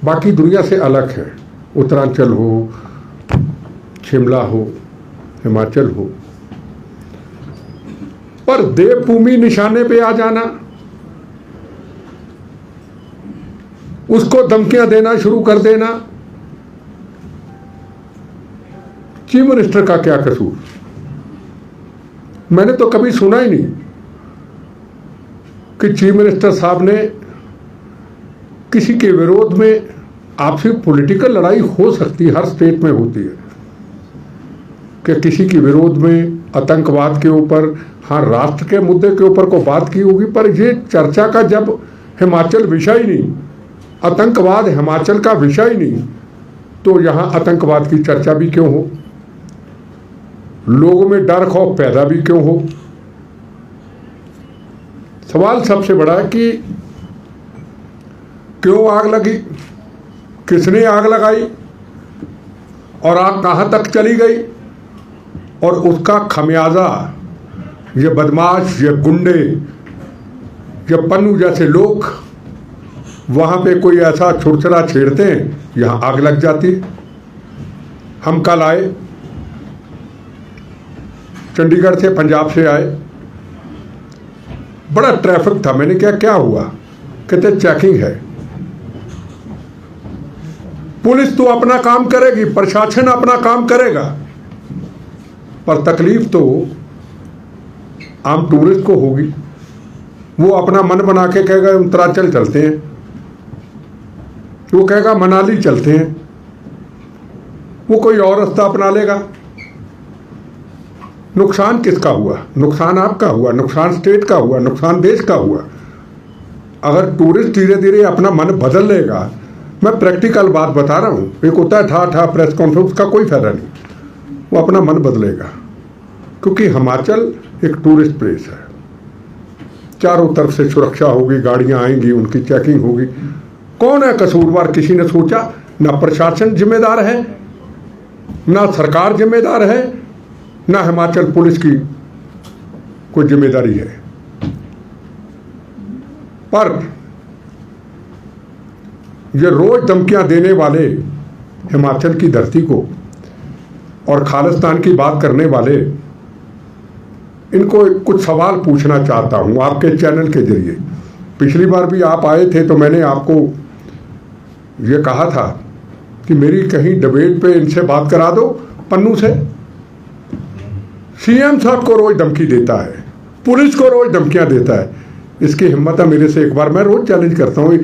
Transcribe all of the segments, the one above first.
बाकी दुनिया से अलग है। उत्तरांचल हो, शिमला हो, हिमाचल हो, पर देवभूमि निशाने पे आ जाना, उसको धमकियां देना शुरू कर देना, चीफ मिनिस्टर का क्या कसूर? मैंने तो कभी सुना ही नहीं कि चीफ मिनिस्टर साहब ने किसी के विरोध में, आपसी पॉलिटिकल लड़ाई हो सकती है, हर स्टेट में होती है, कि किसी के विरोध में आतंकवाद के ऊपर, हाँ राष्ट्र के मुद्दे के ऊपर को बात की होगी, पर ये चर्चा का जब हिमाचल विषय ही नहीं, आतंकवाद हिमाचल का विषय ही नहीं, तो यहाँ आतंकवाद की चर्चा भी क्यों हो? लोगों में डर खौफ पैदा भी क्यों हो? सवाल सबसे बड़ा है कि क्यों आग लगी, किसने आग लगाई, और आग कहां तक चली गई, और उसका खमियाजा ये बदमाश, ये गुंडे, ये पन्नू जैसे लोग वहां पे कोई ऐसा छुरछुरा छेड़ते हैं, यहां आग लग जाती है। हम कल आए, चंडीगढ़ से, पंजाब से आए, बड़ा ट्रैफिक था। मैंने कहा क्या हुआ? कहते चेकिंग है। पुलिस तो अपना काम करेगी, प्रशासन अपना काम करेगा, पर तकलीफ तो आम टूरिस्ट को होगी। वो अपना मन बना के कहेगा उत्तरांचल चलते हैं, वो कहेगा मनाली चलते हैं, वो कोई और रास्ता अपना लेगा। नुकसान किसका हुआ? नुकसान आपका हुआ, नुकसान स्टेट का हुआ, नुकसान देश का हुआ। अगर टूरिस्ट धीरे धीरे अपना मन बदल लेगा, मैं प्रैक्टिकल बात बता रहा हूँ, एक होता है ठा प्रेस कॉन्फ्रेंस का कोई फायदा नहीं, वो अपना मन बदलेगा, क्योंकि हिमाचल एक टूरिस्ट प्लेस है। चारों तरफ से सुरक्षा होगी, गाड़ियाँ आएंगी, उनकी चेकिंग होगी। कौन है कसूरवार? किसी ने सोचा? ना प्रशासन जिम्मेदार है, ना सरकार जिम्मेदार है, ना हिमाचल पुलिस की कोई जिम्मेदारी है। पर ये रोज धमकियां देने वाले हिमाचल की धरती को और खालिस्तान की बात करने वाले, इनको कुछ सवाल पूछना चाहता हूं आपके चैनल के जरिए। पिछली बार भी आप आए थे तो मैंने आपको ये कहा था कि मेरी कहीं डिबेट पे इनसे बात करा दो, पन्नू से। सीएम साहब को रोज धमकी देता है, पुलिस को रोज धमकियां देता है। इसकी हिम्मत है मेरे से एक बार, मैं रोज चैलेंज करता हूं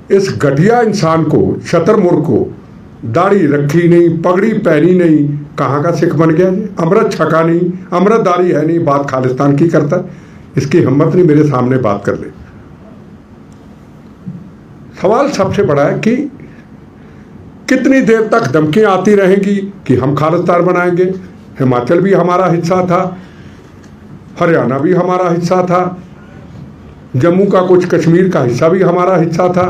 इस घटिया इंसान को, शतरमुर्ग को, दाढ़ी रखी नहीं, पगड़ी पहनी नहीं, कहाँ का सिख बन गया? अमृत छका नहीं, अमृतदारी है नहीं, बात खालिस्तान की करता है। इसकी हिम्मत नहीं मेरे सामने बात कर ले। सवाल सबसे बड़ा है कि कितनी देर तक धमकियां आती रहेंगी कि हम खालिस्तान बनाएंगे। हिमाचल भी हमारा हिस्सा था, हरियाणा भी हमारा हिस्सा था, जम्मू का कुछ कश्मीर का हिस्सा भी हमारा हिस्सा था,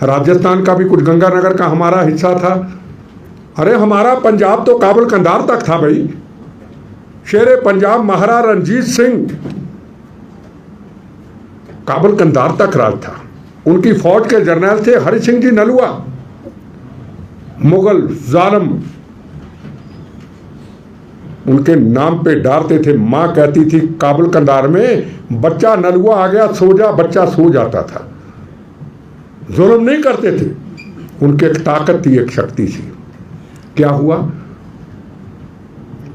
राजस्थान का भी कुछ गंगानगर का हमारा हिस्सा था। अरे हमारा पंजाब तो काबुल कंधार तक था भाई। शेरे पंजाब महाराजा रणजीत सिंह काबुल कंधार तक राज था। उनकी फौज के जर्नल थे हरि सिंह जी नलुआ। मुगल जालिम उनके नाम पे डालते थे। मां कहती थी काबुल कंधार में बच्चा नलुआ आ गया, सो जा, बच्चा सो जाता था। जुल्म नहीं करते थे, उनकी एक ताकत थी, एक शक्ति थी। क्या हुआ?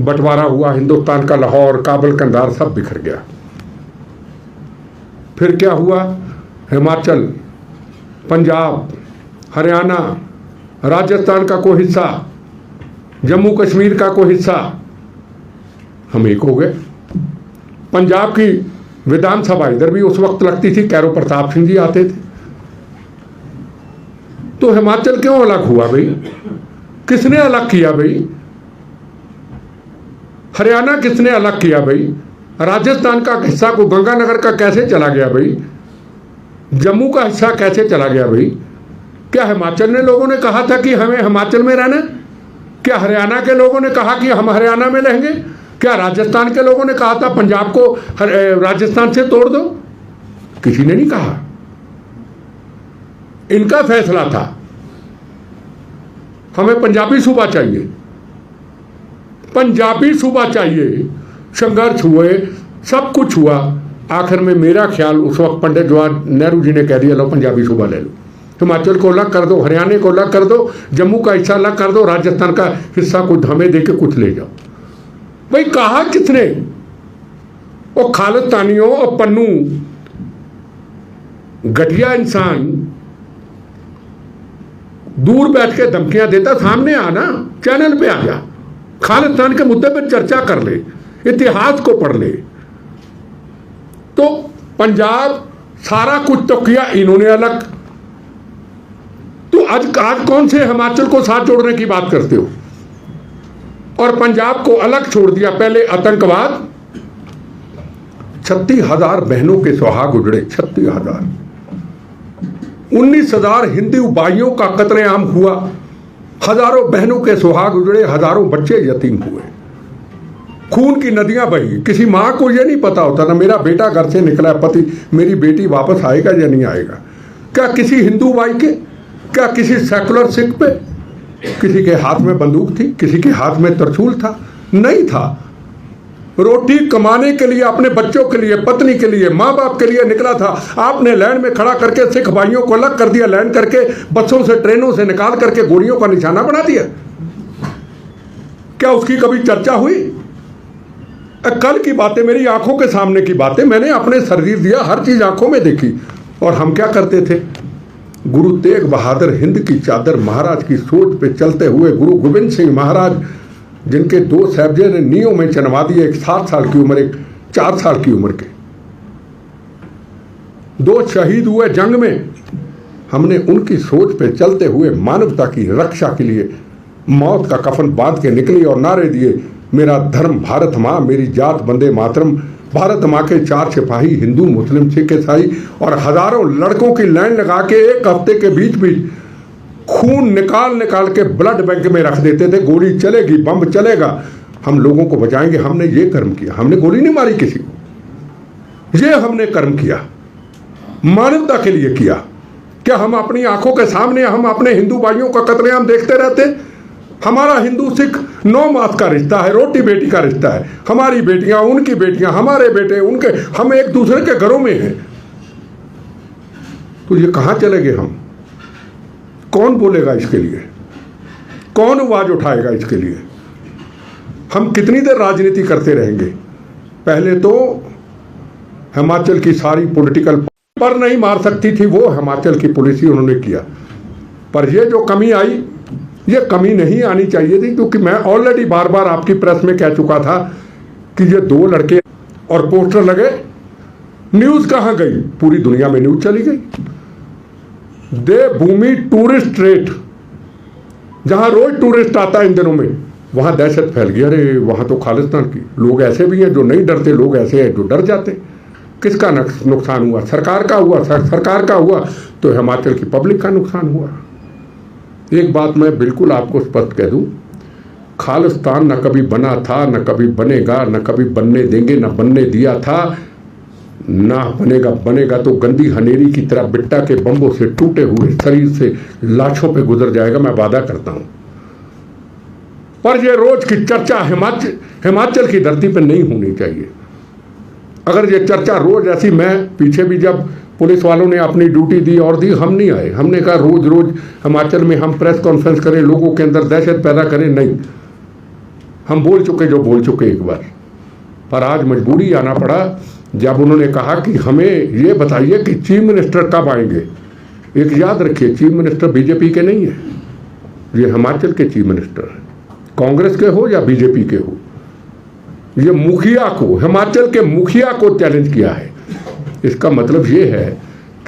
बंटवारा हुआ, हिंदुस्तान का लाहौर, काबुल कंधार सब बिखर गया। फिर क्या हुआ? हिमाचल, पंजाब, हरियाणा, राजस्थान का कोई हिस्सा, जम्मू कश्मीर का कोई हिस्सा, हम एक हो गए। पंजाब की विधानसभा इधर भी उस वक्त लगती थी, कैरो प्रताप सिंह जी आते थे। तो हिमाचल क्यों अलग हुआ भाई? किसने अलग किया भाई? हरियाणा किसने अलग किया भाई? राजस्थान का हिस्सा को गंगानगर का कैसे चला गया भाई? जम्मू का हिस्सा कैसे चला गया भाई? क्या हिमाचल ने लोगों ने कहा था कि हमें हिमाचल में रहना? क्या हरियाणा के लोगों ने कहा कि हम हरियाणा में रहेंगे? क्या राजस्थान के लोगों ने कहा था पंजाब को राजस्थान से तोड़ दो? किसी ने नहीं कहा। इनका फैसला था। हमें पंजाबी सूबा चाहिए, पंजाबी सूबा चाहिए। संघर्ष हुए, सब कुछ हुआ। आखिर में मेरा ख्याल उस वक्त पंडित जवाहर नेहरू जी ने कह दिया लो पंजाबी सूबा ले लो, हिमाचल को अलग कर दो, हरियाणा को अलग कर दो, जम्मू का हिस्सा अलग कर दो, राजस्थान का हिस्सा कुछ हमें दे के कुछ ले जाओ। भाई कहा किसने? और खालिस्तानियों और पन्नू घटिया इंसान दूर बैठ के धमकियां देता, सामने आना, चैनल पे आ जा, खालिस्तान के मुद्दे पर चर्चा कर ले, इतिहास को पढ़ ले। तो पंजाब सारा कुछ तो किया इन्होंने अलग, तो आज कौन से हिमाचल को साथ जोड़ने की बात करते हो? और पंजाब को अलग छोड़ दिया। पहले आतंकवाद, 36,000 बहनों के सुहाग उजड़े, 36,000, 19,000 हिंदू भाइयों का कत्लेआम हुआ, हजारों बहनों के सुहाग उजड़े, हजारों बच्चे यतीम हुए, खून की नदियां बही। किसी मां को यह नहीं पता होता ना मेरा बेटा घर से निकला, पति मेरी बेटी वापस आएगा या नहीं आएगा। क्या किसी हिंदू भाई के, क्या किसी सेकुलर सिख पे किसी के हाथ में बंदूक थी, किसी के हाथ में तरछूल था? नहीं था। रोटी कमाने के लिए, अपने बच्चों के लिए, पत्नी के लिए, माँ बाप के लिए निकला था। आपने लाइन में खड़ा करके सिख भाइयों को अलग कर दिया, लाइन करके बसों से ट्रेनों से निकाल करके गोलियों का निशाना बना दिया। क्या उसकी कभी चर्चा हुई? कल की बातें, मेरी आंखों के सामने की बातें, मैंने अपने शरीर दिया, हर चीज आंखों में देखी। और हम क्या करते थे? गुरु तेग बहादुर हिंद की चादर महाराज की सोच पे चलते हुए, गुरु गोविंद सिंह महाराज जिनके 2 साहबजादे ने नींव में चनवा दिए, एक 7 साल की उम्र, एक 4 साल की उम्र के, 2 शहीद हुए जंग में। हमने उनकी सोच पे चलते हुए मानवता की रक्षा के लिए मौत का कफन बांध के निकली और नारे दिए, मेरा धर्म भारत माँ, मेरी जात वंदे मातरम। भारत माँ के 4 सिपाही, हिंदू मुस्लिम सिख ईसाई, और हजारों लड़कों की लाइन लगा के एक हफ्ते के बीच बीच खून निकाल निकाल के ब्लड बैंक में रख देते थे। गोली चलेगी, बम चलेगा, हम लोगों को बचाएंगे। हमने ये कर्म किया, हमने गोली नहीं मारी किसी को, ये हमने कर्म किया, मानवता के लिए किया। क्या हम अपनी आंखों के सामने हम अपने हिंदू भाइयों का कत्लेआम देखते रहते? हमारा हिंदू सिख 9 मास का रिश्ता है, रोटी बेटी का रिश्ता है। हमारी बेटियां उनकी बेटियां, हमारे बेटे उनके, हम एक दूसरे के घरों में हैं। तो ये कहां चले गए हम? कौन बोलेगा इसके लिए? कौन आवाज उठाएगा इसके लिए? हम कितनी देर राजनीति करते रहेंगे? पहले तो हिमाचल की सारी पॉलिटिकल पर नहीं मार सकती थी, वो हिमाचल की पुलिस ही उन्होंने किया। पर ये जो कमी आई, ये कमी नहीं आनी चाहिए थी, क्योंकि मैं ऑलरेडी बार बार आपकी प्रेस में कह चुका था कि ये 2 लड़के और पोस्टर लगे, न्यूज कहां गई? पूरी दुनिया में न्यूज चली गई। देवभूमि टूरिस्ट रेट, जहां रोज टूरिस्ट आता है इन दिनों में, वहां दहशत फैल गई। अरे वहां तो खालिस्तान की लोग ऐसे भी हैं जो नहीं डरते, लोग ऐसे हैं जो डर जाते। किसका नुकसान हुआ? सरकार का हुआ। सरकार का हुआ तो हिमाचल की पब्लिक का नुकसान हुआ। एक बात मैं बिल्कुल आपको स्पष्ट कह दूं, खालिस्तान न कभी बना था, न कभी बनेगा, न कभी बनने देंगे, न बनने दिया था, ना बनेगा। बनेगा तो गंदी हनेरी की तरह बिट्टा के बम्बों से टूटे हुए शरीर से लाशों पे गुजर जाएगा, मैं वादा करता हूं। पर ये रोज की चर्चा हिमाचल की धरती पर नहीं होनी चाहिए। अगर ये चर्चा रोज ऐसी, मैं पीछे भी जब पुलिस वालों ने अपनी ड्यूटी दी और दी, हम नहीं आए। हमने कहा रोज रोज हिमाचल में हम प्रेस कॉन्फ्रेंस करें, लोगों के अंदर दहशत पैदा करें, नहीं। हम बोल चुके जो बोल चुके एक बार। पर आज मजबूरी आना पड़ा जब उन्होंने कहा कि हमें ये बताइए कि चीफ मिनिस्टर कब आएंगे। एक याद रखिए, चीफ मिनिस्टर बीजेपी के नहीं है, ये हिमाचल के चीफ मिनिस्टर हैं, कांग्रेस के हो या बीजेपी के हो। ये मुखिया को, हिमाचल के मुखिया को चैलेंज किया है। इसका मतलब ये है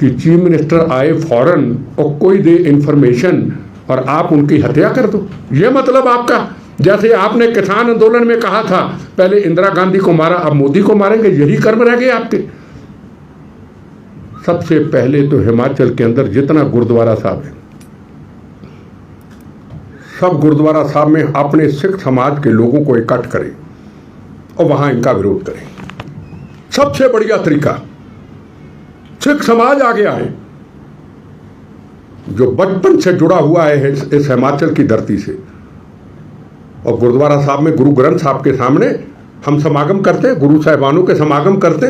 कि चीफ मिनिस्टर आए फौरन और कोई दे इंफॉर्मेशन और आप उनकी हत्या कर दो, ये मतलब आपका। जैसे आपने किसान आंदोलन में कहा था, पहले इंदिरा गांधी को मारा, अब मोदी को मारेंगे, यही कर्म रह गए आपके। सबसे पहले तो हिमाचल के अंदर जितना गुरुद्वारा साहब है, सब गुरुद्वारा साहब में अपने सिख समाज के लोगों को इकट्ठ करें और वहां इनका विरोध करें। सबसे बढ़िया तरीका, सिख समाज आगे आए, जो बचपन से जुड़ा हुआ है इस हिमाचल की धरती से। और गुरुद्वारा साहब में गुरु ग्रंथ साहब के सामने हम समागम करते, गुरु साहिबानों के समागम करते,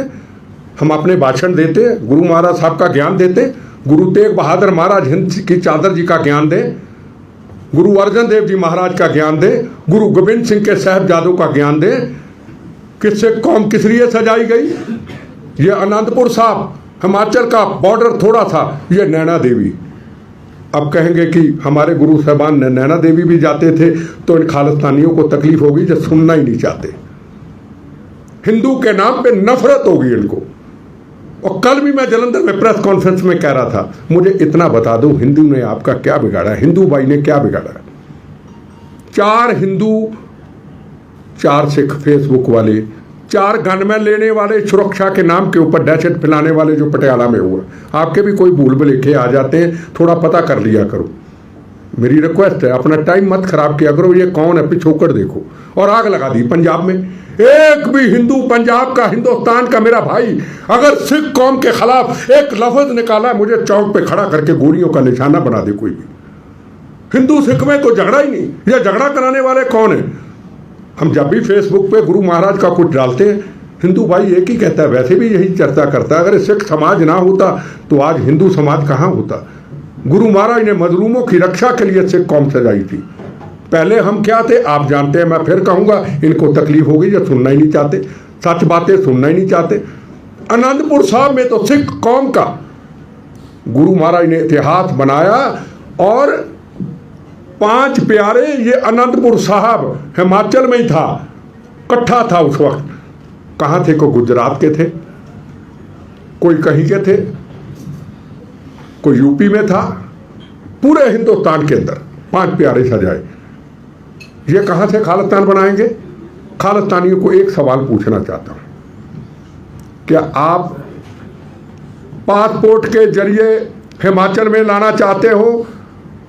हम अपने भाषण देते, गुरु महाराज साहब का ज्ञान देते, गुरु तेग बहादुर महाराज हिंद की चादर जी का ज्ञान दें, गुरु अर्जन देव जी महाराज का ज्ञान दें, गुरु गोविंद सिंह के साहिबजादों का ज्ञान दें। किससे कौम किस लिए सजाई गई? ये आनंदपुर साहब, हिमाचल का बॉर्डर थोड़ा था, ये नैना देवी। अब कहेंगे कि हमारे गुरु साहबान नैना देवी भी जाते थे, तो इन खालिस्तानियों को तकलीफ होगी जो सुनना ही नहीं चाहते। हिंदू के नाम पे नफरत होगी इनको। और कल भी मैं जलंधर में प्रेस कॉन्फ्रेंस में कह रहा था, मुझे इतना बता दो, हिंदू ने आपका क्या बिगाड़ा है? हिंदू भाई ने क्या बिगाड़ा है? 4 हिंदू, 4 सिख फेसबुक वाले, 4 गनमैन लेने वाले, सुरक्षा के नाम के ऊपर दहशत फैलाने वाले जो पटियाला में हुआ। आपके भी कोई भूल भुलेखे आ जाते हैं, थोड़ा पता कर लिया करो। मेरी रिक्वेस्ट है, अपना टाइम मत खराब किया करो। ये कौन है, पिछोकड़ देखो। और आग लगा दी पंजाब में। एक भी हिंदू पंजाब का, हिंदुस्तान का मेरा भाई अगर सिख कौम के खिलाफ एक लफ्ज निकाला, मुझे चौक पे खड़ा करके गोलियों का निशाना बना दे कोई भी। हिंदू सिख में कोई झगड़ा ही नहीं। ये झगड़ा कराने वाले कौन है? हम जब भी फेसबुक पे गुरु महाराज का कुछ डालते हैं, हिंदू भाई एक ही कहता है, वैसे भी यही चर्चा करता है, अगर सिख समाज ना होता तो आज हिंदू समाज कहाँ होता? गुरु महाराज ने मजलूमों की रक्षा के लिए सिख कौम सजाई थी। पहले हम क्या थे आप जानते हैं। मैं फिर कहूंगा, इनको तकलीफ होगी जो सुनना ही नहीं चाहते, सच बातें सुनना ही नहीं चाहते। आनंदपुर साहब में तो सिख कौम का गुरु महाराज ने इतिहास बनाया। और 5 प्यारे, ये आनंदपुर साहब हिमाचल में ही था, इकट्ठा था उस वक्त। कहाँ थे? कोई गुजरात के थे, कोई कहीं के थे, कोई यूपी में था। पूरे हिंदुस्तान के अंदर 5 प्यारे सजाए। ये कहाँ से खालिस्तान बनाएंगे? खालिस्तानियों को एक सवाल पूछना चाहता हूं, क्या आप पासपोर्ट के जरिए हिमाचल में लाना चाहते हो?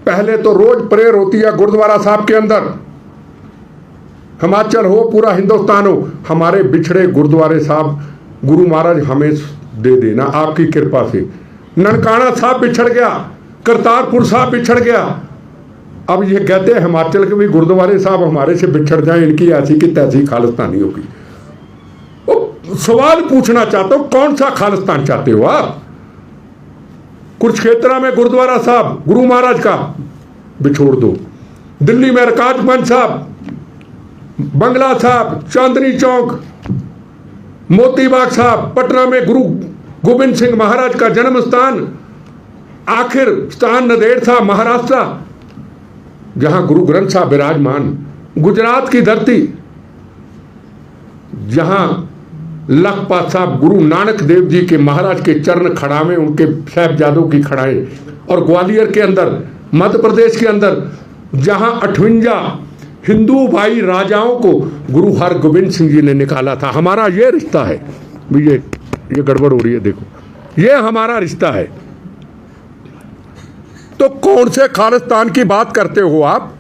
पहले तो रोज प्रेयर होती है गुरुद्वारा साहब के अंदर। हिमाचल हो, पूरा हिंदुस्तान हो, हमारे बिछड़े गुरुद्वारे साहब गुरु महाराज हमें दे देना आपकी कृपा से। ननकाना साहब बिछड़ गया, करतारपुर साहब बिछड़ गया। अब ये कहते हैं हिमाचल के भी गुरुद्वारे साहब हमारे से बिछड़ जाए, इनकी ऐसी की तैसी खालिस्तानियों की। सवाल पूछना चाहता हूं, कौन सा खालिस्तान चाहते हो आप? कुरुक्षेत्र में गुरुद्वारा साहब गुरु महाराज का बिछोड़ दो, दिल्ली में रकाबगंज साहब, बंगला साहब, चांदनी चौक, मोती बाग साहब, पटना में गुरु गोविंद सिंह महाराज का जन्म स्थान, आखिर स्थान नंदेड़ था महाराष्ट्र, जहां गुरु ग्रंथ साहब विराजमान, गुजरात की धरती जहां लखपत साहब गुरु नानक देव जी के महाराज के चरण खड़ावें, उनके साहिबजादों की खड़ाएं, और ग्वालियर के अंदर, मध्य प्रदेश के अंदर जहां 58 हिंदू भाई राजाओं को गुरु हरगोबिंद सिंह जी ने निकाला था। हमारा ये रिश्ता है। ये गड़बड़ हो रही है, देखो, ये हमारा रिश्ता है। तो कौन से खालिस्तान की बात करते हो आप?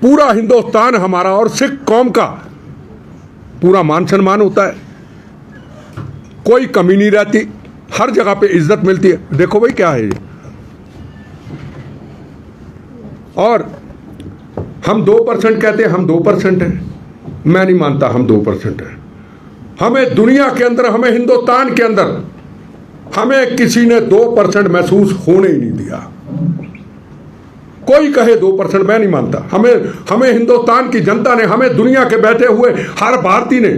पूरा हिंदुस्तान हमारा और सिख कौम का पूरा मान सम्मान होता है, कोई कमी नहीं रहती, हर जगह पे इज्जत मिलती है। देखो भाई क्या है ये। और हम 2% कहते हैं, हम 2% हैं। मैं नहीं मानता हम 2% हैं। हमें दुनिया के अंदर, हमें हिंदुस्तान के अंदर, हमें किसी ने 2% महसूस होने ही नहीं दिया। कोई कहे 2%, मैं नहीं मानता। हमें हिंदुस्तान की जनता ने, हमें दुनिया के बैठे हुए हर भारतीय ने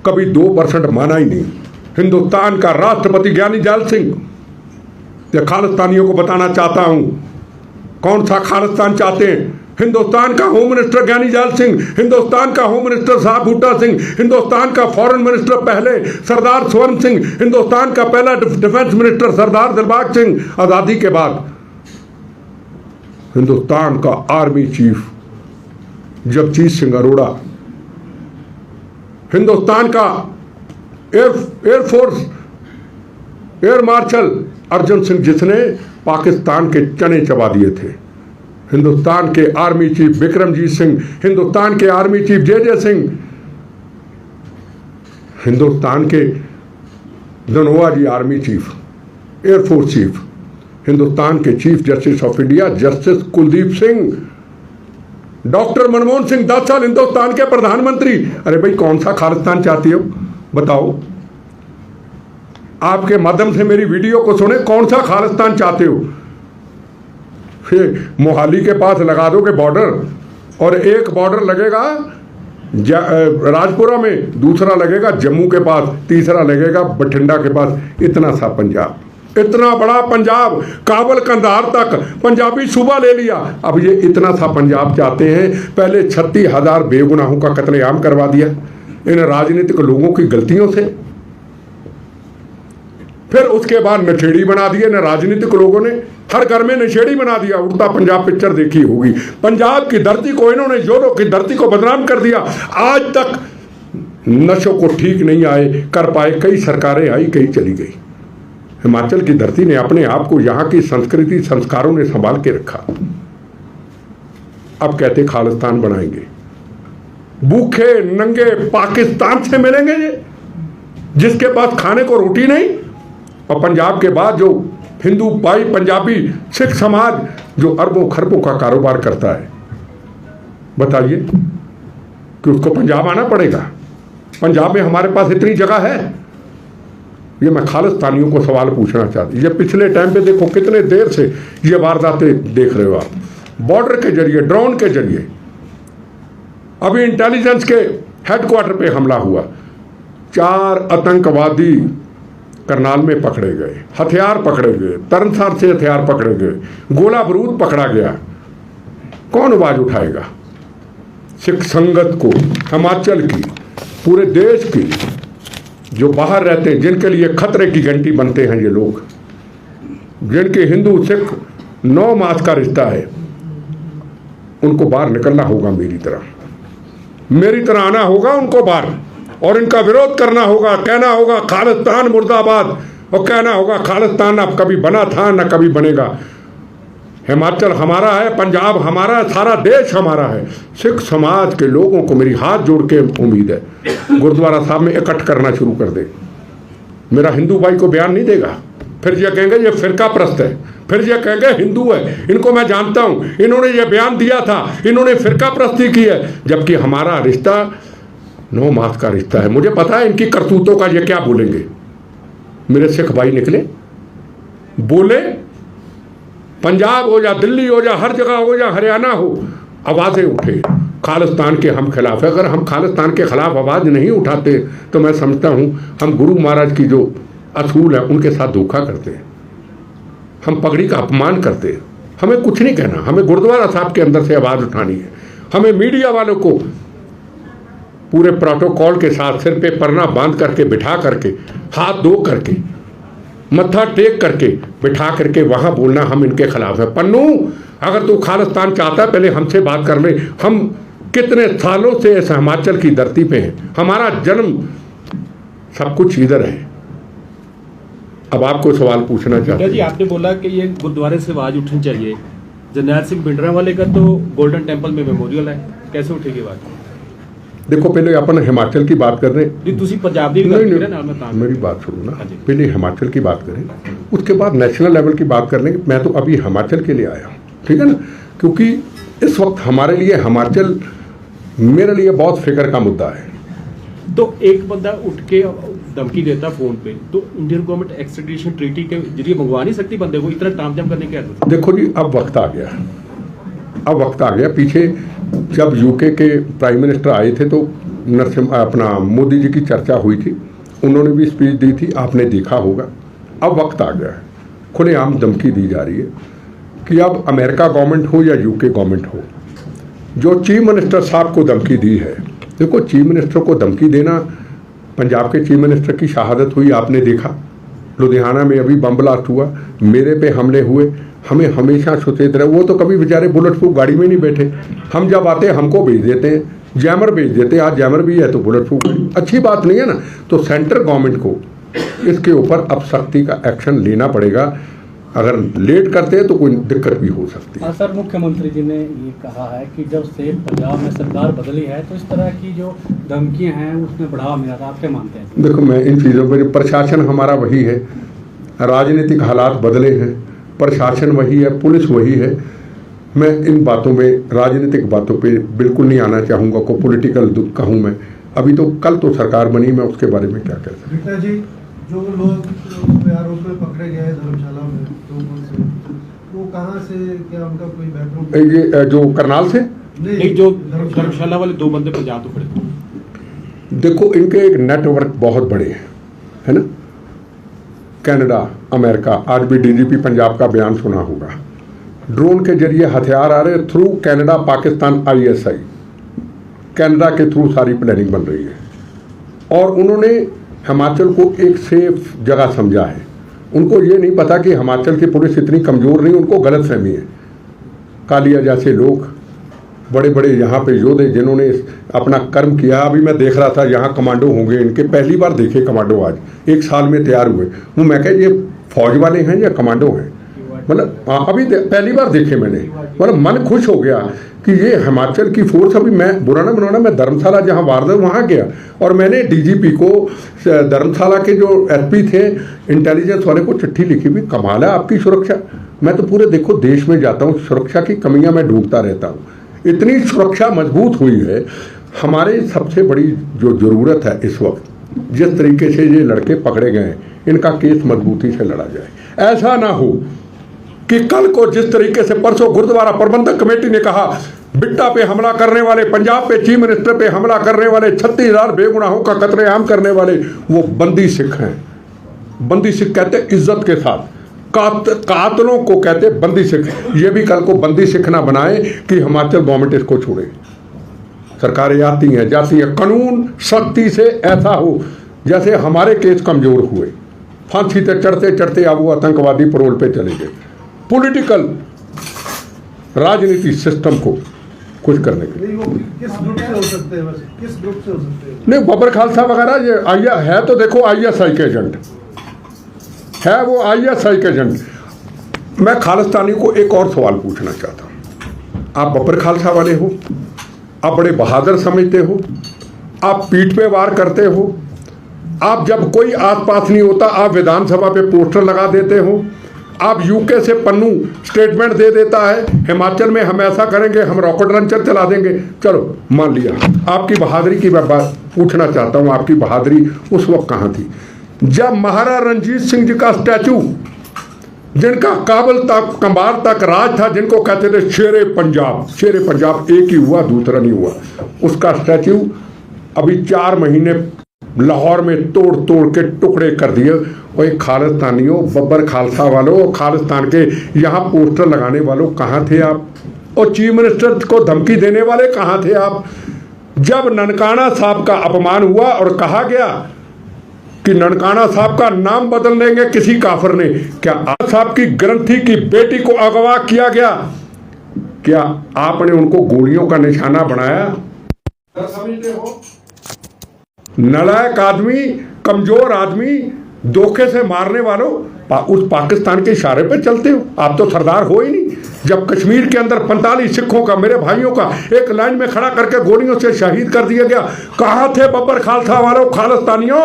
कभी 2% माना ही नहीं। हिंदुस्तान का राष्ट्रपति ज्ञानी जैल सिंह, ये खालिस्तानियों को बताना चाहता हूं कौन सा खालिस्तान चाहते हैं। हिंदुस्तान का होम मिनिस्टर ज्ञानी जैल सिंह, हिंदुस्तान का होम मिनिस्टर साहब बूटा सिंह, हिंदुस्तान का फॉरेन मिनिस्टर पहले सरदार स्वर्ण सिंह, हिंदुस्तान का पहला डिफेंस मिनिस्टर सरदार दिलबाग सिंह आजादी के बाद, हिंदुस्तान का आर्मी चीफ जगजीत सिंह अरोड़ा, हिंदुस्तान का air force air marshal Arjan Singh, जिसने पाकिस्तान के चने चबा दिए थे, हिंदुस्तान के आर्मी चीफ विक्रमजीत सिंह, हिंदुस्तान के army chief J Singh, Hindustan के Dhanoa ji army chief, air force chief, Hindustan के chief justice of India justice Kuldeep Singh, doctor Manmohan Singh 10 साल हिंदुस्तान के प्रधानमंत्री। अरे भाई कौन सा खालिस्तान चाहती हो बताओ? आपके माध्यम से मेरी वीडियो को सुने, कौन सा खालिस्तान चाहते हो? फिर मोहाली के पास लगा दोगे बॉर्डर, और एक बॉर्डर लगेगा राजपुरा में, दूसरा लगेगा जम्मू के पास, तीसरा लगेगा बठिंडा के पास। इतना सा पंजाब, इतना बड़ा पंजाब, काबुल कंधार तक पंजाबी सूबा ले लिया। अब ये इतना सा पंजाब चाहते हैं। पहले 36,000 बेगुनाहों का कत्लेआम करवा दिया इन राजनीतिक लोगों की गलतियों से। फिर उसके बाद नशेड़ी बना दिए न राजनीतिक लोगों ने, हर घर में नशेड़ी बना दिया। उड़ता पंजाब पिक्चर देखी होगी। पंजाब की धरती को इन्होंने, जोरों की धरती को बदनाम कर दिया। आज तक नशों को ठीक नहीं आए कर पाए। कई सरकारें आई, कई चली गई। हिमाचल की धरती ने अपने आप को, यहाँ की संस्कृति संस्कारों ने संभाल के रखा। अब कहते खालिस्तान बनाएंगे। भूखे नंगे पाकिस्तान से मिलेंगे ये, जिसके पास खाने को रोटी नहीं। और पंजाब के बाद जो हिंदू भाई, पंजाबी सिख समाज जो अरबों खरबों का कारोबार करता है, बताइए कि उसको पंजाब आना पड़ेगा? पंजाब में हमारे पास इतनी जगह है? ये मैं खालिस्तानियों को सवाल पूछना चाहती। ये पिछले टाइम पे देखो कितने देर से ये वारदातें देख रहे हो आप, बॉर्डर के जरिए, ड्रोन के जरिए। अभी इंटेलिजेंस के हेडक्वार्टर पे हमला हुआ, 4 आतंकवादी करनाल में पकड़े गए, हथियार पकड़े गए, तरनसार से हथियार पकड़े गए, गोला बारूद पकड़ा गया। कौन आवाज उठाएगा? सिख संगत को, हिमाचल की, पूरे देश की, जो बाहर रहते हैं, जिनके लिए खतरे की घंटी बनते हैं ये लोग, जिनके हिंदू सिख 9 मास का रिश्ता है, उनको बाहर निकलना होगा। मेरी तरह आना होगा उनको बाहर, और इनका विरोध करना होगा। कहना होगा खालिस्तान मुर्दाबाद, और कहना होगा खालिस्तान अब कभी बना था ना कभी बनेगा। हिमाचल हमारा है, पंजाब हमारा है, सारा देश हमारा है। सिख समाज के लोगों को मेरी हाथ जोड़ के उम्मीद है, गुरुद्वारा साहब में इकट्ठ करना शुरू कर दे। मेरा हिंदू भाई को बयान नहीं देगा, फिर ये कहेंगे ये फिरका प्रस्त है, फिर ये कहेंगे हिंदू है। इनको मैं जानता हूं, इन्होंने ये बयान दिया था, इन्होंने फिरका प्रस्ती की है, जबकि हमारा रिश्ता 9 मास का रिश्ता है। मुझे पता है इनकी करतूतों का ये क्या बोलेंगे। मेरे सिख भाई निकले, बोले, पंजाब हो या दिल्ली हो या हर जगह हो या हरियाणा हो, आवाजें उठे खालिस्तान के हम खिलाफ है। अगर हम खालिस्तान के खिलाफ आवाज नहीं उठाते तो मैं समझता हूं हम गुरु महाराज की जो असूल है उनके साथ धोखा करते हैं, हम पगड़ी का अपमान करते हैं। हमें कुछ नहीं कहना, हमें गुरुद्वारा साहब के अंदर से आवाज उठानी है। हमें मीडिया वालों को पूरे प्रोटोकॉल के साथ सिर पे परना बांध करके, बिठा करके, हाथ धो करके, मत्था टेक करके, बिठा करके वहां बोलना हम इनके खिलाफ है। पन्नू, अगर तू खालिस्तान चाहता है पहले हमसे बात कर ले। हम कितने सालों से इस हिमाचल की धरती पे हैं, हमारा जन्म, सब कुछ इधर है। अब आपको सवाल पूछना चाहते हैं जी। आपने बोला कि ये गुरुद्वारे से आवाज उठनी चाहिए। जरनैल सिंह भिंडरांवाले का तो गोल्डन टेम्पल में मेमोरियल है, कैसे उठेगी आवाज? देखो पहले अपन हिमाचल की बात कर रहे हैं। पंजाब की मेरी बात सुनो ना, पहले हिमाचल की बात करें, उसके बाद नेशनल लेवल की बात कर लेंगे। मैं तो अभी हिमाचल के लिए आया हूँ, ठीक है ना, क्योंकि इस वक्त हमारे लिए हिमाचल, मेरे लिए बहुत फिक्र का मुद्दा है। तो एक बंदा उठ के धमकी देता फोन पे, तो इंडियन गवर्नमेंट एक्सट्रेडिशन ट्रीटी के जरिए मंगवा नहीं सकती बंदे को? इतना तामझाम करने की? देखो जी, अब वक्त आ गया, अब वक्त आ गया। पीछे जब यूके के प्राइम मिनिस्टर आए थे तो अपना मोदी जी की चर्चा हुई थी, उन्होंने भी स्पीच दी थी, आपने देखा होगा। अब वक्त आ गया है, खुलेआम धमकी दी जा रही है कि अब अमेरिका गवर्नमेंट हो या यूके गवर्नमेंट हो, जो चीफ मिनिस्टर साहब को धमकी दी है। देखो, चीफ मिनिस्टर को धमकी देना, पंजाब के चीफ मिनिस्टर की शहादत हुई, आपने देखा। लुधियाना में अभी बम ब्लास्ट हुआ, मेरे पे हमले हुए। हमें हमेशा सचेत रहे। वो तो कभी बेचारे बुलेट प्रूफ गाड़ी में नहीं बैठे, हम जब आते हमको भेज देते हैं, जैमर भेज देते हैं। आज जैमर भी है तो बुलेट प्रूफ, अच्छी बात नहीं है ना। तो सेंट्रल गवर्नमेंट को इसके ऊपर अब सख्ती का एक्शन लेना पड़ेगा। अगर लेट करते हैं तो कोई दिक्कत भी हो सकती है। सर, मुख्यमंत्री जी ने ये कहा है कि जब से पंजाब में सरकार बदली है तो इस तरह की जो धमकियां हैं उसमें बढ़ावा मिला था। आप क्या मानते हैं? देखो, मैं इन चीज़ों पर, प्रशासन हमारा वही है, राजनीतिक हालात बदले हैं, प्रशासन वही है, पुलिस वही है। मैं इन बातों में, राजनीतिक बातों पे बिल्कुल नहीं आना चाहूँगा, को पॉलिटिकल कहूँ मैं। अभी तो कल तो सरकार बनी, मैं उसके बारे में क्या कह सकता हूँ। बिट्टा जी, जो लोग आरोप में पकड़े गए धर्मशाला में, वो कहाँ से, क्या उनका कोई बैकग्राउंड? ये जो करनाल से, नहीं, जो धर्मशाला वाले 2 बंदे पंजाब तो खड़े। देखो इनके एक नेटवर्क बहुत बड़े हैं, है ना। कनाडा, अमेरिका, आज भी डीजीपी पंजाब का बयान सुना होगा। ड्रोन के जरिए हथियार आ रहे through Canada, Pakistan, ISI, Canada के थ्रू सारी प्लानिंग बन रही है। और उन्होंने हिमाचल को एक सेफ जगह समझा है। उनको ये नहीं पता कि हिमाचल की पुलिस इतनी कमज़ोर नहीं, उनको गलतफहमी है। कालिया जैसे लोग, बड़े बड़े यहाँ पे योद्धे जिन्होंने अपना कर्म किया। अभी मैं देख रहा था यहाँ कमांडो होंगे इनके, पहली बार देखे कमांडो, आज 1 साल में तैयार हुए। वो मैं कह, ये फौज वाले हैं या कमांडो हैं? मतलब अभी पहली बार देखे मैंने। मतलब मन खुश हो गया कि ये हिमाचल की फोर्स। अभी मैं बुरा ना बनाना, मैं धर्मशाला जहाँ वारदात वहाँ गया और मैंने डीजीपी को, धर्मशाला के जो एसपी थे इंटेलिजेंस वाले को चिट्ठी लिखी भी, कमाल है आपकी सुरक्षा। मैं तो पूरे देखो देश में जाता हूँ, सुरक्षा की कमियां मैं ढूंढता रहता हूँ। इतनी सुरक्षा मजबूत हुई है। हमारे सबसे बड़ी जो ज़रूरत है इस वक्त, जिस तरीके से ये लड़के पकड़े गए, इनका केस मजबूती से लड़ा जाए। ऐसा ना हो कि कल को जिस तरीके से परसों गुरुद्वारा प्रबंधक कमेटी ने कहा, बिट्टा पे हमला करने वाले, पंजाब पे चीफ मिनिस्टर पे हमला करने वाले, 36,000 बेगुनाहों का कत्लेआम करने वाले वो बंदी सिख हैं। बंदी सिख कहते इज्जत के साथ, कातलों को कहते बंदी सिख। ये भी कल को बंदी सिख ना बनाए कि हिमाचल गवर्नमेंट इसको छोड़े। सरकारें आती हैं जाती हैं, कानून सख्ती से ऐसा हो जैसे हमारे केस कमजोर हुए। फांसी से चढ़ते चढ़ते अब वो आतंकवादी परोल पे चले गए। पॉलिटिकल राजनीति सिस्टम को कुछ करने के लिए। वो किस ग्रुप से हो सकते हैं? वैसे किस ग्रुप से हो सकते हैं? नहीं, बबर खालसा वगैरह ये आईया है तो देखो आईएसआई के एजेंट है, वो आईएसआई के एजेंट। मैं खालिस्तानी को एक और सवाल पूछना चाहता हूँ। आप बबर खालसा वाले हो, आप बड़े बहादुर समझते हो, आप पीठ पे वार करते हो, आप जब कोई आसपास नहीं होता आप विधानसभा पे पोस्टर लगा देते हो, आप यूके से पन्नू स्टेटमेंट दे देता है हिमाचल में हम ऐसा करेंगे, हम रॉकेट लॉन्चर चला देंगे। चलो मान लिया, आपकी बहादुरी की मैं बात पूछना चाहता हूँ। आपकी बहादुरी उस वक्त कहाँ थी जब महाराजा रणजीत सिंह जी का स्टैचू, जिनका काबल तक कंबार तक राज था, जिनको कहते थे शेरे पंजाब, शेरे पंजाब एक ही हुआ, दूसरा नहीं हुआ। उसका स्टैचू अभी 4 महीने लाहौर में तोड़ तोड़ के टुकड़े कर दिए। और एक खालिस्तानियों, बब्बर खालसा वालों, खालिस्तान के यहाँ पोस्टर लगाने वालों कहाँ थे आप? और चीफ मिनिस्टर को धमकी देने वाले कहाँ थे आप? जब ननकाना साहब का अपमान हुआ और कहा गया कि ननकाना साहब का नाम बदल देंगे किसी काफिर ने, क्या आप साहब की ग्रंथी की बेटी को अगवा किया गया? क्या आपने उनको गोलियों का निशाना बनाया? समझते हो? नालायक आदमी, कमजोर आदमी, धोखे से मारने वालों उस पाकिस्तान के इशारे पे चलते हो। आप तो सरदार हो ही नहीं। जब कश्मीर के अंदर 45 सिखों का, मेरे भाइयों का एक लाइन में खड़ा करके गोलियों से शहीद कर दिया गया, कहाँ थे बब्बर खालसा वालों, खालिस्तानियों?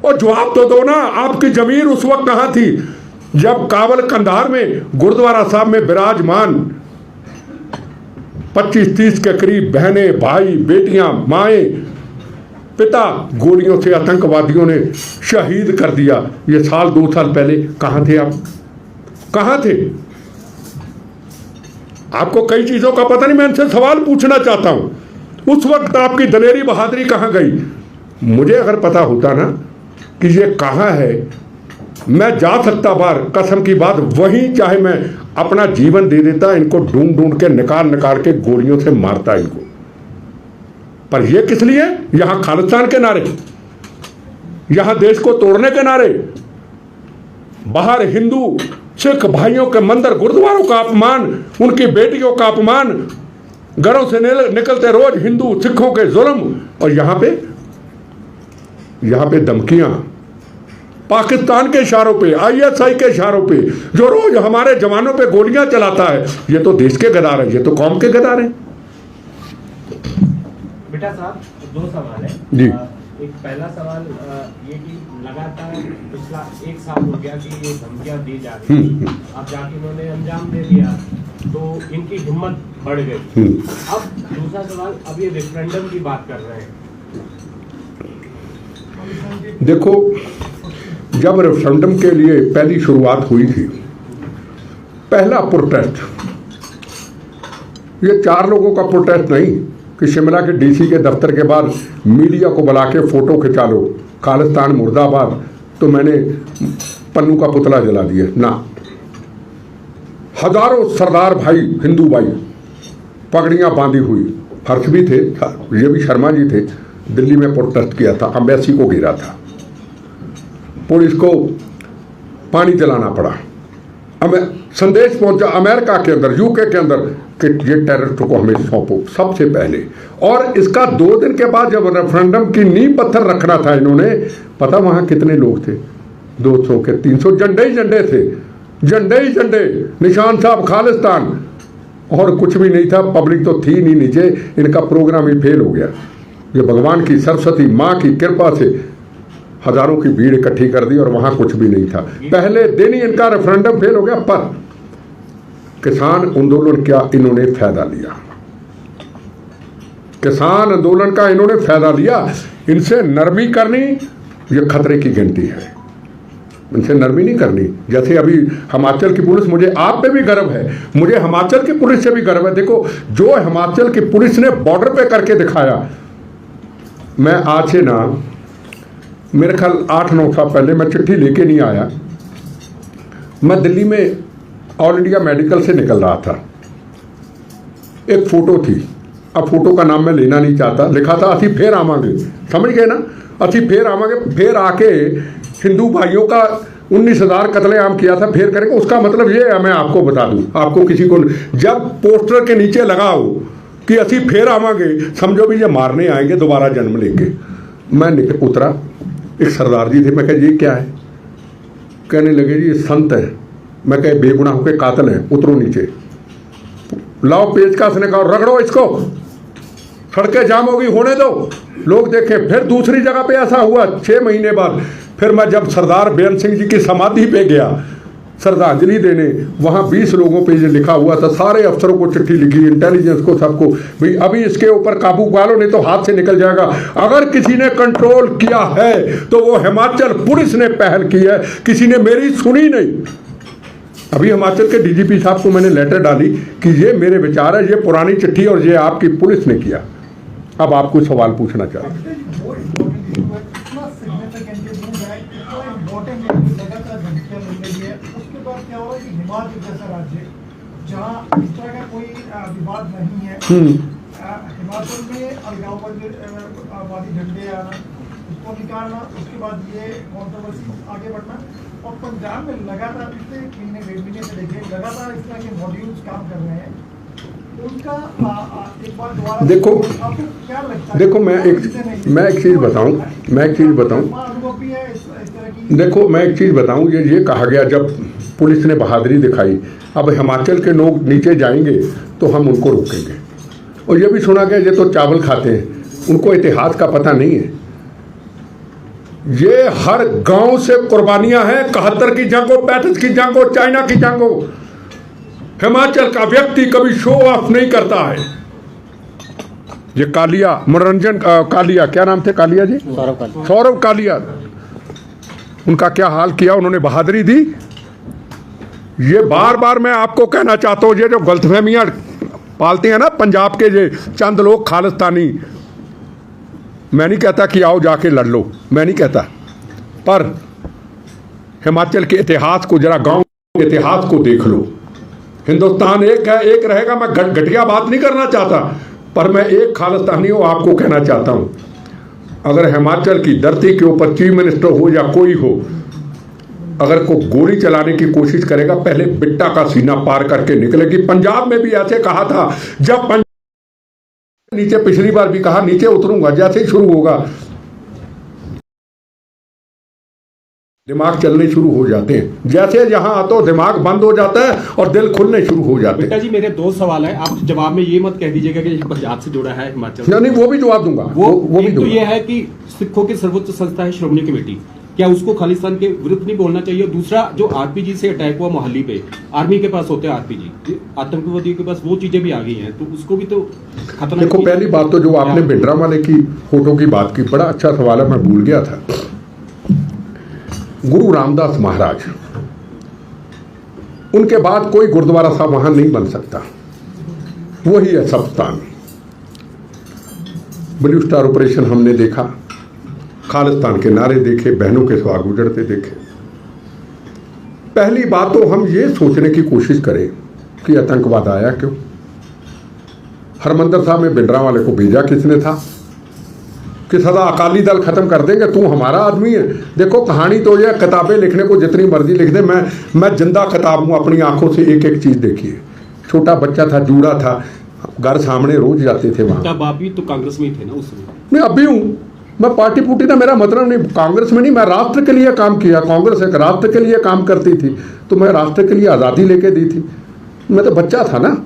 और जवाब तो दो ना, आपकी जमीर उस वक्त कहाँ थी जब काबल कंधार में गुरुद्वारा साहब में विराजमान 25-30 के करीब बहनें, भाई, बेटियां, माएँ, पिता गोलियों से आतंकवादियों ने शहीद कर दिया। ये 2 साल पहले कहाँ थे आप? कहाँ थे? आपको कई चीजों का पता नहीं। मैं इनसे सवाल पूछना चाहता हूं, उस वक्त आपकी दलेरी बहादुरी कहाँ गई? मुझे अगर पता होता ना कि ये कहाँ है, मैं जा सकता बाहर, कसम की बात, वहीं चाहे मैं अपना जीवन दे देता, इनको ढूंढ ढूंढ के निकाल के गोलियों से मारता इनको। पर ये किस लिए? यहां खालिस्तान के नारे, यहां देश को तोड़ने के नारे, बाहर हिंदू सिख भाइयों के मंदिर गुरुद्वारों का अपमान, उनकी बेटियों का अपमान, घरों से निकलते रोज हिंदू सिखों के जुल्म, और यहां पे धमकियां पाकिस्तान के इशारों पे, आईएसआई के इशारों पे, जो रोज हमारे जवानों पे गोलियां चलाता है। ये तो देश के गद्दार है, ये तो कौम के गद्दार है। बेटा साहब, 2 सवाल है जी। एक पहला सवाल ये कि लगातार पिछला 1 साल हो गया कि ये धमकियां दी जा रही हैं। अब जाके इन्होंने अंजाम दे दिया तो इनकी हिम्मत बढ़ गई। अब दूसरा सवाल, अब ये रेफरेंडम की बात कर रहे हैं। देखो, जब रेफरेंडम के लिए पहली शुरुआत हुई थी, पहला प्रोटेस्ट ये 4 लोगों का प्रोटेस्ट नहीं कि शिमला के डीसी के दफ्तर के बाद मीडिया को बुला के फोटो खिंचा लो, खालिस्तान मुर्दाबाद, तो मैंने पन्नू का पुतला जला दिया ना। हजारों सरदार भाई, हिंदू भाई, पगड़ियां बांधी हुई, हर्ष भी थे, ये भी शर्मा जी थे, दिल्ली में प्रोटेस्ट किया था, अम्बेसी को घेरा था, पुलिस को पानी जलाना पड़ा, संदेश पहुंचा अमेरिका के अंदर, यूके के अंदर कि ये टेररिस्ट को हमें सौंपो सबसे पहले। और इसका 2 दिन के बाद जब रेफरेंडम की नींव पत्थर रखना था इन्होंने, पता वहां कितने लोग थे? 200 के 300 झंडे ही झंडे थे, झंडे ही झंडे, निशान साहब खालिस्तान, और कुछ भी नहीं था, पब्लिक तो थी नहीं नीचे। इनका प्रोग्राम ही फेल हो गया। ये भगवान की, सरस्वती माँ की कृपा से हजारों की भीड़ इकट्ठी कर दी और वहां कुछ भी नहीं था। पहले दिन ही इनका रेफरेंडम फेल हो गया। पर किसान आंदोलन क्या इन्होंने फायदा लिया? किसान आंदोलन का इन्होंने फायदा लिया। इनसे नरमी करनी ये खतरे की घंटी है, इनसे नरमी नहीं करनी। जैसे अभी हिमाचल की पुलिस, मुझे आप पे भी गर्व है, मुझे हिमाचल की पुलिस से भी गर्व है। देखो, जो हिमाचल की पुलिस ने बॉर्डर पे करके दिखाया। मैं आज से ना, मेरे ख्याल 8-9 साल पहले मैं चिट्ठी लेके नहीं आया, मैं दिल्ली में ऑल इंडिया मेडिकल से निकल रहा था। एक फोटो थी, अब फोटो का नाम मैं लेना नहीं चाहता, लिखा था असी फिर आवांगे, समझ गए ना, असी फिर आवांगे। फिर आके हिंदू भाइयों का 19,000 कत्लेआम किया था, फिर करेंगे। उसका मतलब ये है, मैं आपको बता दूं, आपको किसी को, जब पोस्टर के नीचे लगा हो कि असी फिर आवांगे, समझो भी ये मारने आएंगे दोबारा जन्म लेके। मैं निकल उतरा, एक सरदार जी थे, मैं कहा ये क्या है? कहने लगे जी ये संत है। मैं कहे बेगुनाह के कातिल है, उतरो नीचे, लाओ पेचकस ने कहा रगड़ो इसको, सड़कें जाम होगी, होने दो, लोग देखें। फिर दूसरी जगह पे ऐसा हुआ 6 महीने बाद। फिर मैं जब सरदार बेअंत सिंह जी की समाधि पे गया श्रद्धांजलि देने, वहां 20 लोगों पे ये लिखा हुआ था, सारे अफसरों को चिट्ठी लिखी, इंटेलिजेंस को, सबको, भाई अभी इसके ऊपर काबू पा लो नहीं तो हाथ से निकल जाएगा। अगर किसी ने कंट्रोल किया है तो वो हिमाचल पुलिस ने पहल की है, किसी ने मेरी सुनी नहीं। अभी हिमाचल के डीजीपी साहब को मैंने लेटर डाली कि ये मेरे विचार है, ये पुरानी चिट्ठी और ये आपकी पुलिस ने किया। अब आपको सवाल पूछना चाहता हूं। हिमाचल जैसा राज्य जहाँ इस तरह का कोई विवाद नहीं है, हिमाचल में अलगाववादी झंडे आना, उसको निकालना, उसके बाद ये कंट्रोवर्सी आगे बढ़ना, और पंजाब में लगातार पिछले 1 महीने से देखें लगातार इस तरह के मॉड्यूल्स काम कर रहे हैं। उनका एक बार दोबारा देखो, आपको क्या लगता है? देखो मैं एक चीज बताऊं, देखो मैं एक चीज बताऊं, ये कहा गया जब पुलिस ने बहादुरी दिखाई, अब हिमाचल के लोग नीचे जाएंगे तो हम उनको रोकेंगे। और ये भी सुना गया ये तो चावल खाते हैं, उनको इतिहास का पता नहीं है। ये हर गांव से कुर्बानियां हैं, 71 की जंग हो, 35 की जंग हो, चाइना की जंग हो। हिमाचल का व्यक्ति कभी शो ऑफ नहीं करता है। ये कालिया, मनोरंजन कालिया, क्या नाम थे कालिया जी? सौरभ कालिया। उनका क्या हाल किया, उन्होंने बहादुरी दी। ये बार बार मैं आपको कहना चाहता हूं, ये जो गलतफहमियां पालते हैं ना पंजाब के ये चंद लोग खालिस्तानी, मैं नहीं कहता कि आओ जाके लड़ लो, मैं नहीं कहता, पर हिमाचल के इतिहास को, जरा गांव के इतिहास को देख लो। हिंदुस्तान एक है, एक रहेगा। मैं घटिया बात नहीं करना चाहता, पर मैं एक खालिस्तानी हूं, आपको कहना चाहता हूं, अगर हिमाचल की धरती के ऊपर चीफ मिनिस्टर हो या कोई हो, अगर को गोली चलाने की कोशिश करेगा, पहले बिट्टा का सीना पार करके निकलेगी। पंजाब में भी ऐसे कहा था, जब नीचे, पिछली बार भी कहा नीचे उतरूंगा, जैसे ही शुरू होगा दिमाग चलने शुरू हो जाते हैं, जैसे यहाँ आते हो दिमाग बंद हो जाता है और दिल खुलने शुरू हो जाते बेटा हैं। जी मेरे 2 सवाल है, आप जवाब में ये मत कह दीजिएगा कि ये पंजाब से जुड़ा है हिमाचल। नहीं, वो भी जवाब दूंगा, वो भी एक तो दूंगा। ये है कि सिखों की सर्वोच्च संस्था है श्रोमणी कमेटी, क्या उसको खालिस्तान के विरुद्ध नहीं बोलना चाहिए? दूसरा, जो आरपीजी से अटैक हुआ मोहाली पे, आर्मी के पास होते हैं आरपीजी, आतंकवादियों के पास वो चीजें भी आ गई हैं, तो उसको भी तो खतरा। देखो, पहली बात तो जो आपने भिंडरांवाले की फोटो की बात की, बड़ा अच्छा सवाल है, मैं भूल गया था। गुरु रामदास महाराज, उनके बाद कोई गुरुद्वारा साहब वहां नहीं बन सकता, वही है सब स्थान। ब्लू स्टार ऑपरेशन हमने देखा, खालिस्तान के नारे देखे, बहनों के सुहाग उजड़ते देखे। पहली बात तो हम ये सोचने की कोशिश करें कि आतंकवाद आया क्यों। हरमंदर साहब में भिंडरांवाले को भेजा किसने था कि सदा अकाली दल खत्म कर देंगे, तू हमारा आदमी है। देखो, कहानी तो ये, किताबें लिखने को जितनी मर्जी लिख दे, मैं जिंदा किताब हूं, अपनी आंखों से एक एक चीज देखी है। छोटा बच्चा था, जूड़ा था, घर सामने रोज जाते थे वहां। बाप भी तो कांग्रेस में ही थे ना उस समय। मैं अब भी हूं, मैं पार्टी पुटी ना, मेरा मतलब नहीं, कांग्रेस में नहीं, मैं राष्ट्र के लिए काम किया। कांग्रेस एक राष्ट्र के लिए काम करती थी, तो मैं राष्ट्र के लिए आजादी लेके दी थी। मैं तो बच्चा था ना।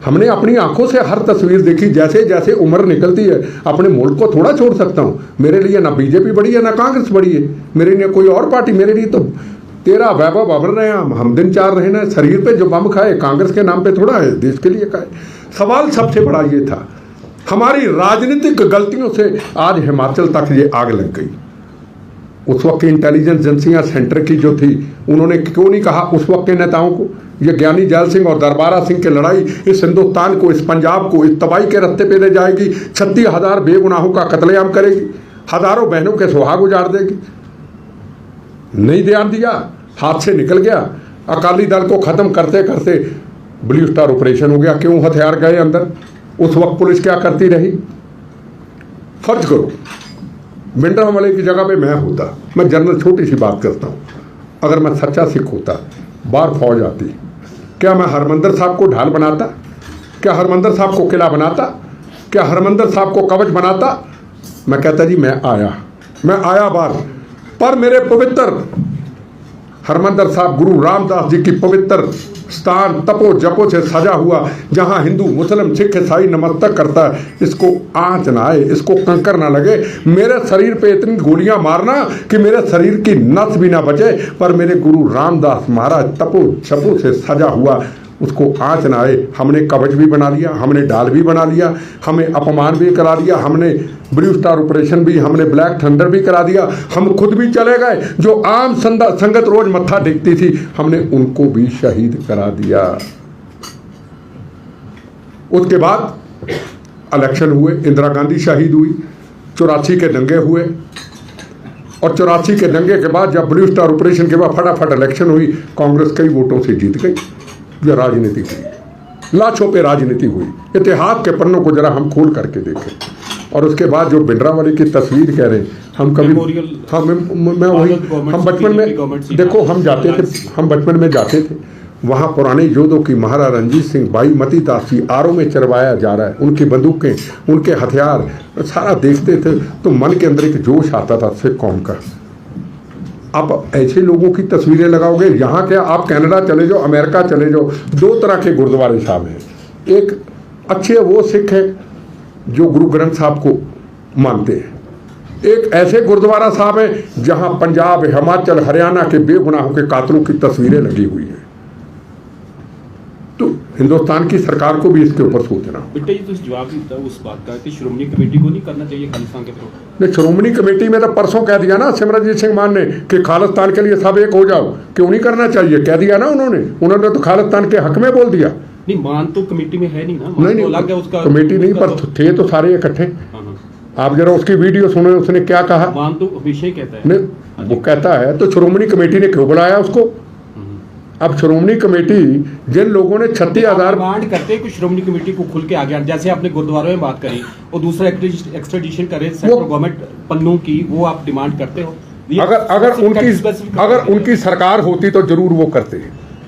हमने अपनी आंखों से हर तस्वीर देखी। जैसे जैसे उम्र निकलती है, अपने मुल्क को थोड़ा छोड़ सकता हूं। मेरे लिए ना बीजेपी बड़ी है ना कांग्रेस बड़ी है, मेरे लिए कोई और पार्टी। मेरे लिए तो तेरा वैभव अमर रहे, हम दिन चार रहे ना। शरीर पे जो बम खाए कांग्रेस के नाम पे थोड़ा है, देश के लिए खाए। सवाल सबसे बड़ा ये था, हमारी राजनीतिक गलतियों से आज हिमाचल तक ये आग लग गई। उस वक्त की इंटेलिजेंस एजेंसियां सेंटर की जो थी, उन्होंने क्यों नहीं कहा उस वक्त के नेताओं को, ये ज्ञानी जैल सिंह और दरबारा सिंह की लड़ाई इस हिंदुस्तान को, इस पंजाब को इस तबाही के रास्ते पे ले जाएगी। 36,000 बेगुनाहों का कत्लेआम करेगी, हजारों बहनों के सुहाग उजाड़ देगी। नहीं ध्यान दिया, हाथ से निकल गया। अकाली दल को खत्म करते करते ब्लू स्टार ऑपरेशन हो गया। क्यों हथियार गए अंदर? उस वक्त पुलिस क्या करती रही? फर्ज करो भिंडरांवाले की जगह पे मैं होता, मैं जनरल, छोटी सी बात करता हूं, अगर मैं सच्चा सिख होता, बाहर फौज आती, क्या मैं हरमंदर साहब को ढाल बनाता? क्या हरमंदर साहब को किला बनाता? क्या हरमंदर साहब को कवच बनाता? मैं कहता जी मैं आया बाहर, पर मेरे पवित्र हरमंदर साहब गुरु रामदास जी की पवित्र स्थान तपो जपो से सजा हुआ, जहां हिंदू मुस्लिम सिख ईसाई नमस्तक करता है, इसको आंच ना आए, इसको कंकर ना लगे। मेरे शरीर पे इतनी गोलियां मारना कि मेरे शरीर की नस भी ना बचे, पर मेरे गुरु रामदास महाराज तपो जपो से सजा हुआ, उसको आंच ना आए। हमने कवच भी बना लिया, हमने डाल भी बना लिया, हमें अपमान भी करा दिया, हमने ब्लू स्टार ऑपरेशन भी, हमने ब्लैक थंडर भी करा दिया, हम खुद भी चले गए। जो आम संगत रोज मत्था टेकती थी, हमने उनको भी शहीद करा दिया। उसके बाद इलेक्शन हुए, इंदिरा गांधी शहीद हुई, 84 के दंगे हुए, और 84 के दंगे के बाद जब ब्लू स्टार ऑपरेशन के बाद फटाफट इलेक्शन हुई, कांग्रेस कई वोटों से जीत गई। यह राजनीति हुई, लाशों पे राजनीति हुई। इतिहास के पन्नों को जरा हम खोल करके देखें। और उसके बाद जो भिंडरांवाले की तस्वीर कह रहे हैं, हम कभी मैं वही, हम बचपन में देखो, हम बचपन में जाते थे वहाँ, पुराने योद्धों की, महाराजा रणजीत सिंह, भाई मती दास जी, आरों में चरवाया जा रहा है, उनकी बंदूकें, उनके हथियार सारा देखते थे तो मन के अंदर एक जोश आता था सिख कौम का। आप ऐसे लोगों की तस्वीरें लगाओगे, यहाँ क्या, आप कनाडा चले जाओ, अमेरिका चले जाओ, 2 तरह के गुरुद्वारे साहब हैं। एक अच्छे वो सिख हैं जो गुरु ग्रंथ साहब को मानते हैं, एक ऐसे गुरुद्वारा साहब हैं जहाँ पंजाब, हिमाचल, हरियाणा के बेगुनाहों के कातलों की तस्वीरें लगी हुई हैं। तो हिंदुस्तान की सरकार को भी इसके ऊपर सोचना। बेटा ये तो जवाब देता है उस बात का कि श्रोमणी कमेटी को नहीं करना चाहिए खालिस्तान के थ्रू। नहीं, श्रोमणी कमेटी में तो परसों कह दिया ना सिमरनजीत सिंह मान ने कि खालिस्तान के लिए सब एक हो जाओ, क्यों नहीं करना चाहिए, कह दिया ना उन्होंने तो खालिस्तान के हक में बोल दिया। नहीं, मान तो कमेटी में है नहीं ना, नहीं, तो अलग है उसका, कमेटी नहीं, पर थे तो सारे इकट्ठे। आप जरा उसकी वीडियो सुने, उसने क्या कहा। मान तो हमेशा ही कहता है, नहीं वो कहता है, तो श्रोमणी कमेटी ने क्यों बुलाया उसको? अब श्रोमणी कमेटी जिन लोगों ने 36,000 डिमांड करते हैं कि श्रोमणी कमेटी को खुल के आ गया, जैसे आपने गुरुद्वारों में बात करी, और दूसरा एक्सट्रेडिशन करे सेंट्रल गवर्नमेंट पन्नों की, वो आप डिमांड करते हो। अगर उनकी सरकार होती तो जरूर वो करते।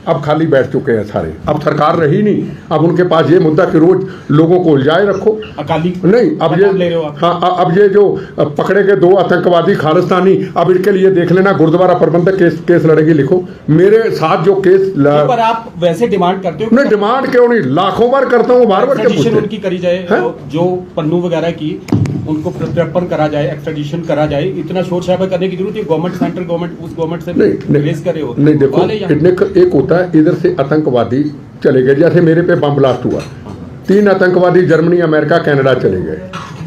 अब खाली बैठ चुके हैं सारे, अब सरकार रही नहीं, अब उनके पास ये मुद्दा कि रोज लोगों को उलझाए रखो। अकाली नहीं, अब नाम ले रहे हो ये आप? हाँ, अब ये जो पकड़े गए 2 आतंकवादी खालिस्तानी, अब इनके लिए देख लेना गुरुद्वारा प्रबंधक केस लड़ेगी, लिखो मेरे साथ जो केस पर आप वैसे डिमांड करते हो नहीं, डिमांड क्यों नहीं, लाखों बार करता हूँ, बार बार क्यों एक्सट्रेडिशन पूछते उनकी करी जाए, हैं? जो पन्नू वगैरह की उनको प्रत्यर्पण करा जाए, एक्सट्रेडिशन करा जाए, इतना शोर शराबा करने की जरूरत है? गवर्नमेंट, सेंट्रल गवर्नमेंट उस गवर्नमेंट से रिलीज करे हो? नहीं, देखो वाले यहाँ- एक होता है इधर से आतंकवादी चले गए, जैसे मेरे पे बम ब्लास्ट हुआ, 3 आतंकवादी जर्मनी, अमेरिका, कनाडा चले गए,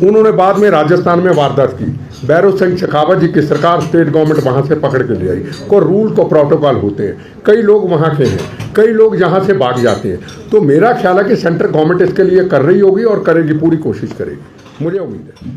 उन्होंने बाद में राजस्थान में वारदात की, भैरव सिंह शेखावत जी की सरकार, स्टेट गवर्नमेंट वहां से पकड़ के ले आई, को रूल को प्रोटोकॉल होते हैं, कई लोग वहां के हैं, कई लोग यहाँ से भाग जाते हैं, तो मेरा ख्याल है कि सेंट्रल गवर्नमेंट इसके लिए कर रही होगी और करेगी, पूरी कोशिश करेगी, मुझे उम्मीद है।